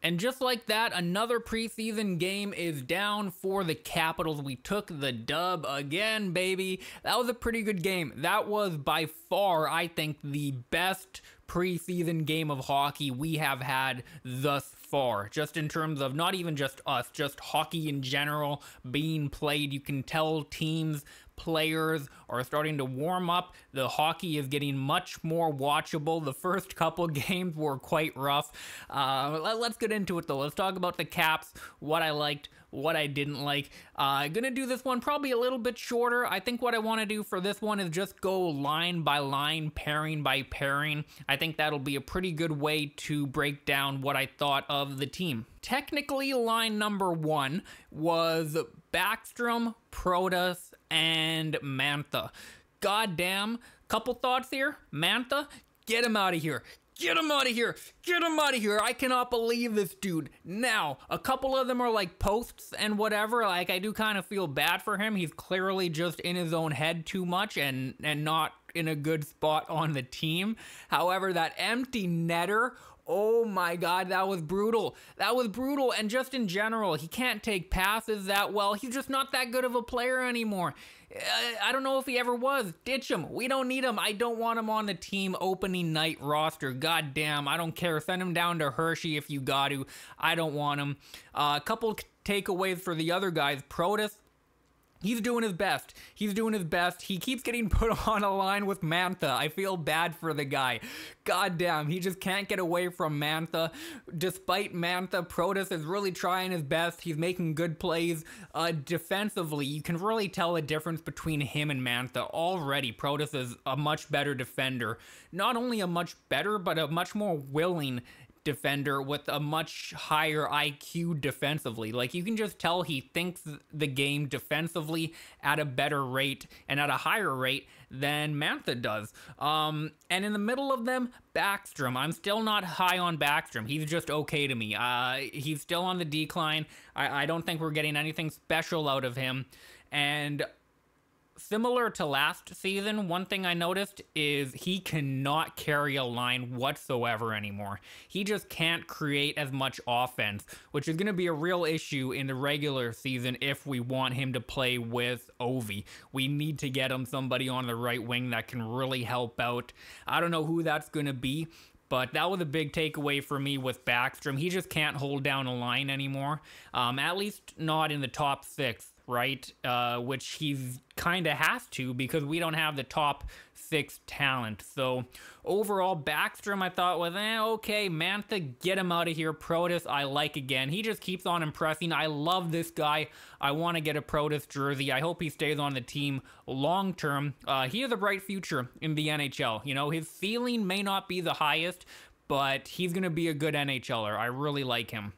And just like that, another preseason game is down for the Capitals. We took the dub again, baby. That was a pretty good game. That was by far, I think, the best preseason game of hockey we have had thus far. Just in terms of not even just us, just hockey in general being played. You can tell teams, players are starting to warm up. The hockey is getting much more watchable. The first couple games were quite rough. Let's get into it though. Let's talk about the Caps, what I liked, what I didn't like. Gonna do this one probably a little bit shorter. I think what I want to do for this one is just go line by line, pairing by pairing. I think that'll be a pretty good way to break down what I thought of the team. Technically, line number one was Backstrom, Protas, and Mantha. Goddamn, couple thoughts here. Mantha, get him out of here. Get him out of here! Get him out of here! I cannot believe this dude. Now, a couple of them are like posts and whatever. Like, I do kind of feel bad for him. He's clearly just in his own head too much and not in a good spot on the team. However, that empty netter, oh my god, that was brutal. That was brutal, and just in general, he can't take passes that well. He's just not that good of a player anymore. I don't know if he ever was. Ditch him. We don't need him. I don't want him on the team opening night roster. God damn, I don't care. Send him down to Hershey if you got to. I don't want him. A couple takeaways for the other guys. Protas, he's doing his best. He's doing his best. He keeps getting put on a line with Mantha. I feel bad for the guy. God damn, he just can't get away from Mantha. Despite Mantha, Protas is really trying his best. He's making good plays. Defensively, you can really tell a difference between him and Mantha. Already, Protas is a much better defender. Not only a much better, but a much more willing defender with a much higher IQ defensively. Like, you can just tell he thinks the game defensively at a better rate and at a higher rate than Mantha does. And in the middle of them, Backstrom. I'm still not high on Backstrom. He's just okay to me. He's still on the decline. I don't think we're getting anything special out of him. And similar to last season, one thing I noticed is he cannot carry a line whatsoever anymore. He just can't create as much offense, which is going to be a real issue in the regular season if we want him to play with Ovi. We need to get him somebody on the right wing that can really help out. I don't know who that's going to be, but that was a big takeaway for me with Backstrom. He just can't hold down a line anymore, at least not in the top six. Right, which he kind of has to because we don't have the top six talent. So overall, Backstrom I thought was okay. Mantha, get him out of here. Protas I like again. He just keeps on impressing. I love this guy. I want to get a Protas jersey. I hope he stays on the team long term. He has a bright future in the NHL. You know, his ceiling may not be the highest, but he's gonna be a good NHLer. I really like him.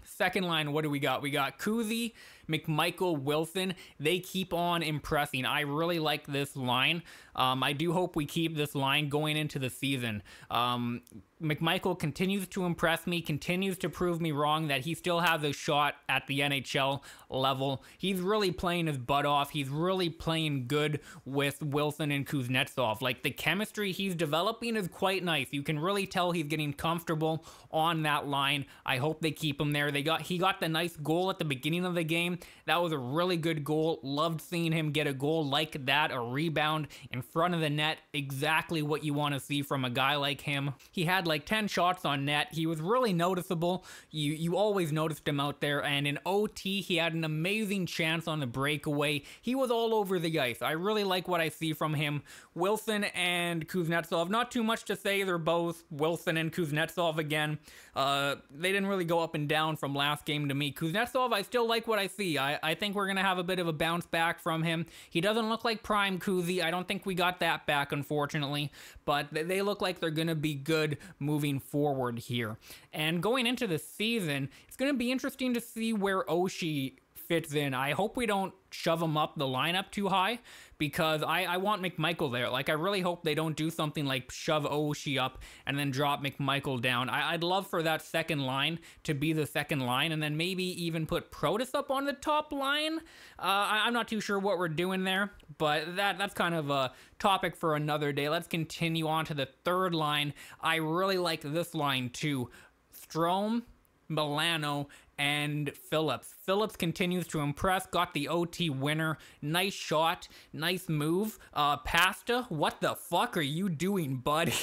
Second line, what do we got? We got Kuzi, McMichael, Wilson. They keep on impressing. I really like this line. I do hope we keep this line going into the season. McMichael continues to impress me, continues to prove me wrong that he still has a shot at the NHL level. He's really playing his butt off. He's really playing good with Wilson and Kuznetsov. Like, the chemistry he's developing is quite nice. You can really tell he's getting comfortable on that line. I hope they keep him there. He got the nice goal at the beginning of the game. That was a really good goal. Loved seeing him get a goal like that, a rebound in front of the net. Exactly what you want to see from a guy like him. He had like 10 shots on net. He was really noticeable. You always noticed him out there. And in OT, he had an amazing chance on the breakaway. He was all over the ice. I really like what I see from him. Wilson and Kuznetsov, not too much to say. They're both Wilson and Kuznetsov again. They didn't really go up and down from last game to me. Kuznetsov, I still like what I see. I think we're going to have a bit of a bounce back from him. He doesn't look like prime Kuzi. I don't think we got that back, unfortunately. But they look like they're going to be good moving forward here. And going into the season, it's going to be interesting to see where Oshie fits in. I hope we don't shove him up the lineup too high because I want McMichael there. Like, I really hope they don't do something like shove Oshie up and then drop McMichael down. I'd love for that second line to be the second line and then maybe even put Protas up on the top line. I'm not too sure what we're doing there, but that's kind of a topic for another day. Let's continue on to the third line. I really like this line too. Strome, Milano, and Phillips. Phillips continues to impress, got the OT winner. Nice shot, nice move. Pasta, what the fuck are you doing, buddy?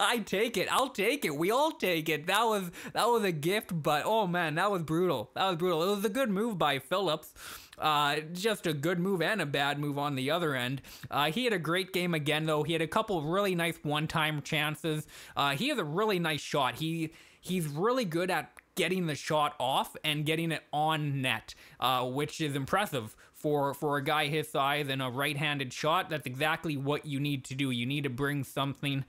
I take it. I'll take it. We all take it. That was a gift, but oh man, that was brutal. That was brutal. It was a good move by Phillips. Just a good move and a bad move on the other end. He had a great game again, though. He had a couple really nice one-time chances. He has a really nice shot. He's really good at getting the shot off and getting it on net, which is impressive for a guy his size and a right-handed shot. That's exactly what you need to do. You need to bring something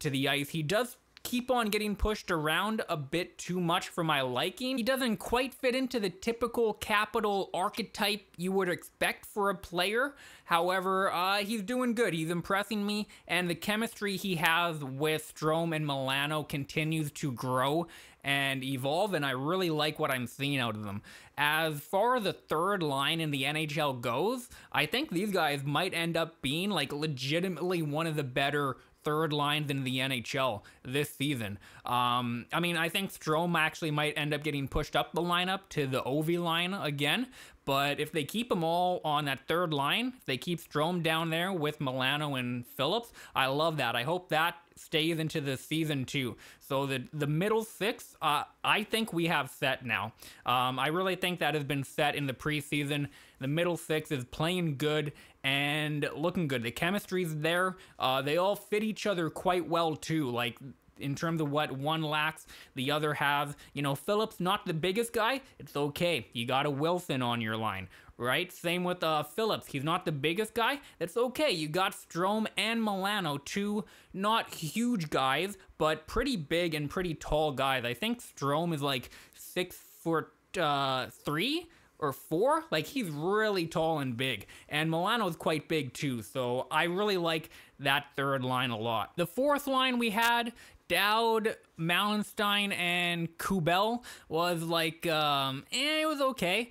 to the ice. He does keep on getting pushed around a bit too much for my liking. He doesn't quite fit into the typical Capital archetype you would expect for a player. However, he's doing good. He's impressing me, and the chemistry he has with Strome and Milano continues to grow and evolve, and I really like what I'm seeing out of them. As far as the third line in the NHL goes, I think these guys might end up being like legitimately one of the better third lines in the NHL this season. I mean, I think Strome actually might end up getting pushed up the lineup to the Ovi line again, but if they keep them all on that third line, if they keep Strome down there with Milano and Phillips, I love that. I hope that stays into the season too. So the middle six, I think we have set now. I really think that has been set in the preseason. The middle six is playing good and looking good. The chemistry's there. They all fit each other quite well too. Like, in terms of what one lacks, the other has. You know, Phillips, not the biggest guy. It's okay. You got a Wilson on your line, right? Same with Phillips. He's not the biggest guy. That's okay. You got Strome and Milano, two not huge guys, but pretty big and pretty tall guys. I think Strome is like 6'3" or 4. Like, he's really tall and big. And Milano's quite big too. So I really like that third line a lot. The fourth line we had, Dowd, Mallenstein, and Kubel, was like, it was okay.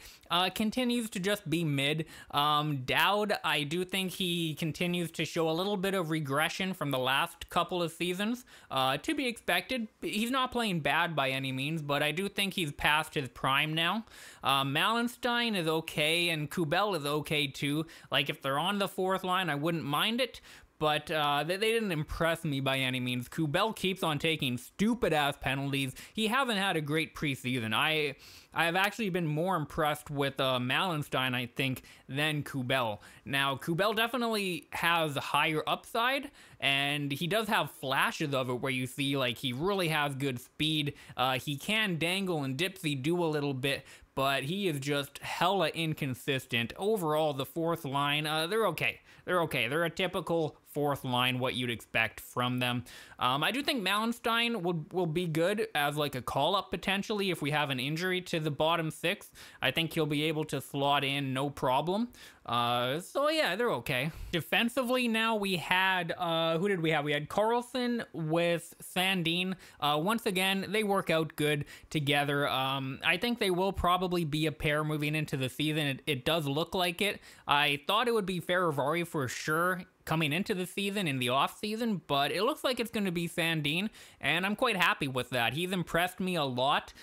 Continues to just be mid. Dowd, I do think he continues to show a little bit of regression from the last couple of seasons. To be expected. He's not playing bad by any means, but I do think he's past his prime now. Mallenstein is okay, and Kubel is okay too. Like, if they're on the fourth line, I wouldn't mind it. But they didn't impress me by any means. Kubel keeps on taking stupid-ass penalties. He hasn't had a great preseason. I've actually been more impressed with Mallenstein, I think, than Kubel. Now, Kubel definitely has a higher upside, and he does have flashes of it where you see, like, he really has good speed. He can dangle and dipsy do a little bit, but he is just hella inconsistent. Overall, the fourth line, they're okay. They're okay. They're a typical fourth line, what you'd expect from them. I do think Mallenstein will be good as like a call-up potentially if we have an injury to the bottom six. I think he'll be able to slot in no problem. So yeah, they're okay. Defensively now we had, who did we have? We had Carlson with Sandin. Once again, they work out good together. I think they will probably be a pair moving into the season. It does look like it. I thought it would be Ferravari for sure coming into the season in the off season, but it looks like it's going to be Sandin, and I'm quite happy with that. He's impressed me a lot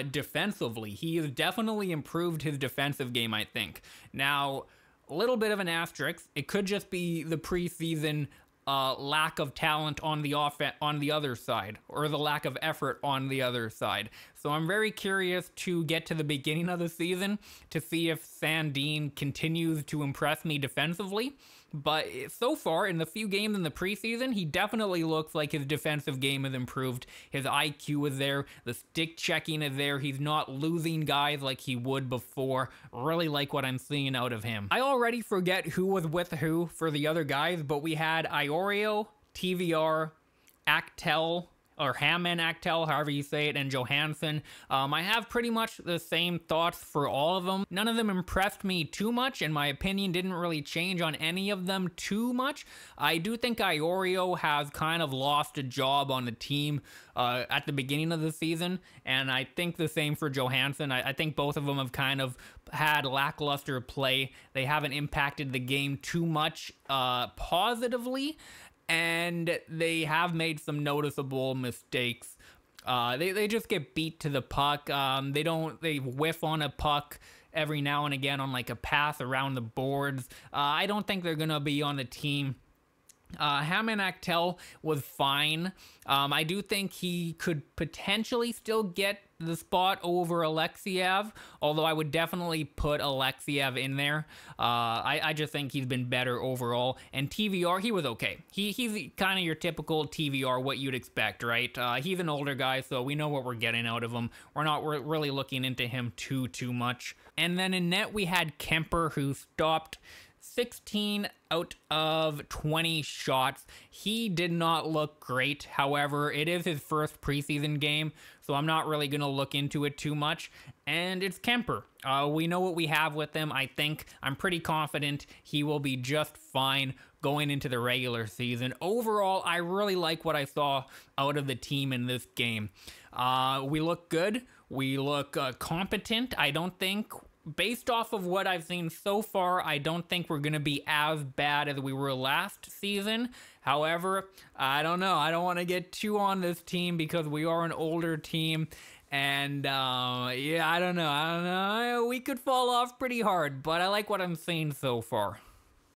defensively. He has definitely improved his defensive game, I think. Now, a little bit of an asterisk. It could just be the preseason lack of talent on the other side, or the lack of effort on the other side. So I'm very curious to get to the beginning of the season to see if Sandin continues to impress me defensively. But so far, in the few games in the preseason, he definitely looks like his defensive game has improved. His IQ is there. The stick checking is there. He's not losing guys like he would before. Really like what I'm seeing out of him. I already forget who was with who for the other guys, but we had Iorio, TVR, Actel, or Hammond, Actel, however you say it, and Johansson. I have pretty much the same thoughts for all of them. None of them impressed me too much, and my opinion didn't really change on any of them too much. I do think Iorio has kind of lost a job on the team at the beginning of the season, and I think the same for Johansson. I think both of them have kind of had lackluster play. They haven't impacted the game too much positively, and they have made some noticeable mistakes They just get beat to the puck. They whiff on a puck every now and again on like a pass around the boards. I don't think they're gonna be on the team. Hammond Actel was fine. I do think he could potentially still get the spot over Alexiev, although I would definitely put Alexiev in there. I just think he's been better overall. And TVR, he was okay. He's kind of your typical TVR, what you'd expect, right? He's an older guy, so we know what we're getting out of him. We're really looking into him too much. And then in net, we had Kemper, who stopped 16 out of 20 shots. He did not look great. However, it is his first preseason game, so I'm not really going to look into it too much. And it's Kemper. We know what we have with him. I'm pretty confident he will be just fine going into the regular season. Overall, I really like what I saw out of the team in this game. We look good. We look competent. I don't think, based off of what I've seen so far, I don't think we're going to be as bad as we were last season. However, I don't know. I don't want to get too on this team because we are an older team. And, yeah, I don't know. We could fall off pretty hard, but I like what I'm seeing so far.